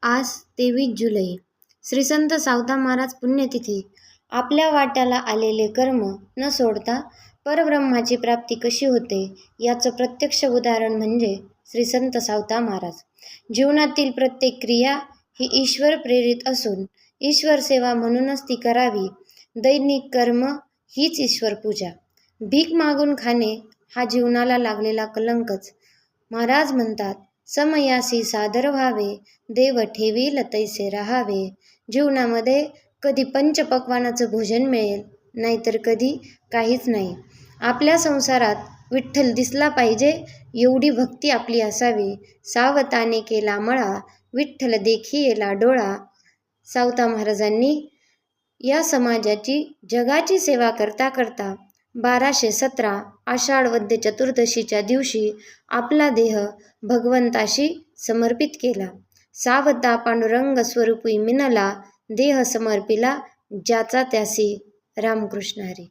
आज 23 जुलै श्री संत सावता महाराज पुण्यतिथी. आपल्या वाट्याला आलेले कर्म न सोडता परब्रह्माची प्राप्ती कशी होते याचं प्रत्यक्ष उदाहरण म्हणजे श्री संत सावता महाराज. जीवनातील प्रत्येक क्रिया ही ईश्वर प्रेरित असून ईश्वर सेवा म्हणूनच ती करावी. दैनिक कर्म हीच ईश्वर पूजा. भीक मागून खाणे हा जीवनाला लागलेला कलंकच. महाराज म्हणतात, समयासी सादर व्हावे, देव ठेवील तैसे राहावे. जीवनामध्ये कधी पंचपक्वान्नाचं भोजन मिळेल, नाहीतर कधी काहीच नाही. आपल्या संसारात विठ्ठल दिसला पाहिजे एवढी भक्ती आपली असावी. सावताने केला मळा, विठ्ठल देखी येला डोळा. सावता महाराजांनी या समाजाची जगाची सेवा करता करता 1217 आषाढ वद्य चतुर्दशीच्या दिवशी आपला देह भगवंताशी समर्पित केला. सावता पांडुरंग स्वरूपी मिनला, देह समर्पिला ज्याचा त्यासी. रामकृष्ण हरी.